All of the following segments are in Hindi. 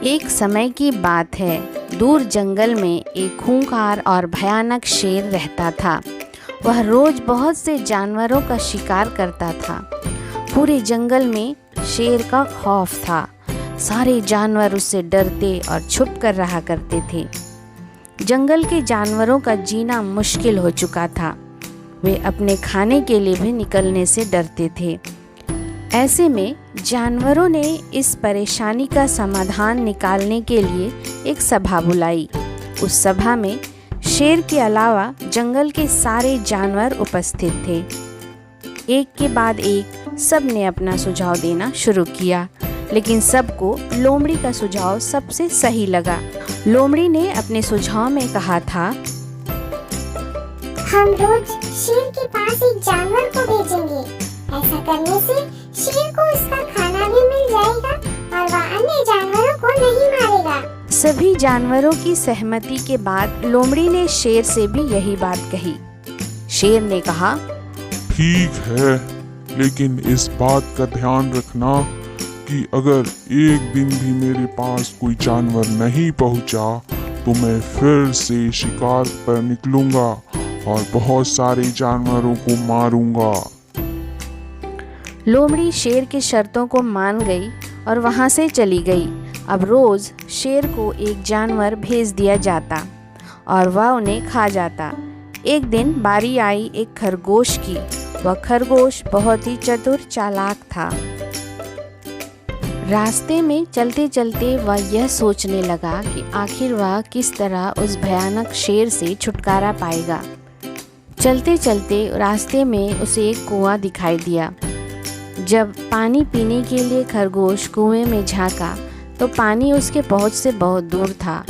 एक समय की बात है, दूर जंगल में एक खूंखार और भयानक शेर रहता था। वह रोज बहुत से जानवरों का शिकार करता था। पूरे जंगल में शेर का खौफ था। सारे जानवर उससे डरते और छुप कर रहा करते थे। जंगल के जानवरों का जीना मुश्किल हो चुका था। वे अपने खाने के लिए भी निकलने से डरते थे। ऐसे में जानवरों ने इस परेशानी का समाधान निकालने के लिए एक सभा बुलाई। उस सभा में शेर के अलावा जंगल के सारे जानवर उपस्थित थे। एक के बाद एक सब ने अपना सुझाव देना शुरू किया, लेकिन सबको लोमड़ी का सुझाव सबसे सही लगा। लोमड़ी ने अपने सुझाव में कहा था, हम रोज शेर के पास एक जानवर को भेजेंगे। ऐसा करने से शेर को उसका खाना भी मिल जाएगा और वह अन्य जानवरों को नहीं मारेगा। सभी जानवरों की सहमति के बाद लोमड़ी ने शेर से भी यही बात कही। शेर ने कहा, ठीक है, लेकिन इस बात का ध्यान रखना कि अगर एक दिन भी मेरे पास कोई जानवर नहीं पहुंचा तो मैं फिर से शिकार पर निकलूंगा और बहुत सारे जानवरों को मारूंगा। लोमड़ी शेर की शर्तों को मान गई और वहां से चली गई। अब रोज शेर को एक जानवर भेज दिया जाता और वह उन्हें खा जाता। एक दिन बारी आई एक खरगोश की। वह खरगोश बहुत ही चतुर चालाक था। रास्ते में चलते चलते वह यह सोचने लगा कि आखिर वह किस तरह उस भयानक शेर से छुटकारा पाएगा। चलते चलते रास्ते में उसे एक कुआं दिखाई दिया। जब पानी पीने के लिए खरगोश कुएं में झांका तो पानी उसके पहुंच से बहुत दूर था।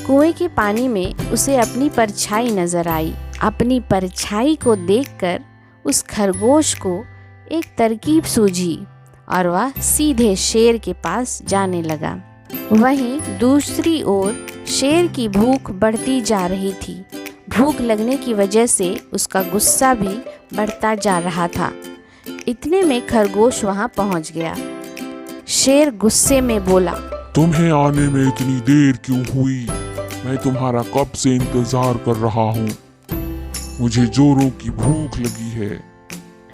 कुएं के पानी में उसे अपनी परछाई नजर आई। अपनी परछाई को देखकर उस खरगोश को एक तरकीब सूझी और वह सीधे शेर के पास जाने लगा। वहीं दूसरी ओर शेर की भूख बढ़ती जा रही थी। भूख लगने की वजह से उसका गुस्सा भी बढ़ता जा रहा था। इतने में खरगोश वहां पहुंच गया। शेर गुस्से में बोला, तुम्हें आने में इतनी देर क्यों हुई? मैं तुम्हारा कब से इंतजार कर रहा हूँ। मुझे जोरों की भूख लगी है।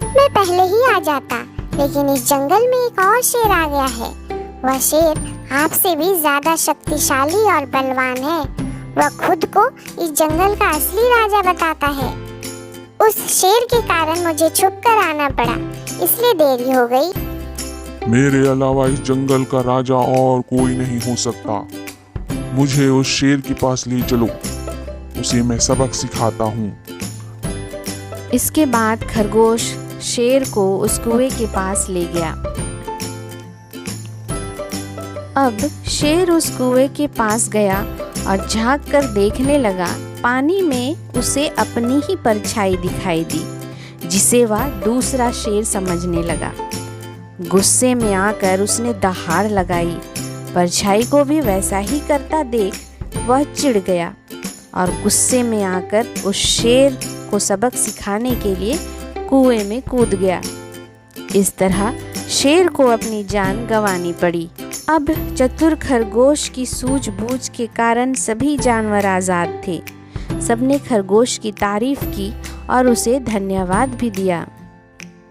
मैं पहले ही आ जाता, लेकिन इस जंगल में एक और शेर आ गया है। वह शेर आपसे भी ज्यादा शक्तिशाली और बलवान है। वह खुद को इस जंगल का असली राजा बताता है। उस शेर के कारण मुझे छुप कर आना पड़ा, इसलिए देरी हो गई। मेरे अलावा इस जंगल का राजा और कोई नहीं हो सकता। मुझे उस शेर के पास ले चलो, उसे मैं सबक सिखाता हूँ। इसके बाद खरगोश शेर को उस कुएं के पास ले गया। अब शेर उस कुएं के पास गया और झांक कर देखने लगा। पानी में उसे अपनी ही परछाई दिखाई दी, जिसे वह दूसरा शेर समझने लगा। गुस्से में आकर उसने दहाड़ लगाई। परछाई को भी वैसा ही करता देख वह चिढ़ गया और गुस्से में आकर उस शेर को सबक सिखाने के लिए कुएं में कूद गया। इस तरह शेर को अपनी जान गंवानी पड़ी। अब चतुर खरगोश की सूझबूझ के कारण सभी जानवर आज़ाद थे। सबने खरगोश की तारीफ की और उसे धन्यवाद भी दिया।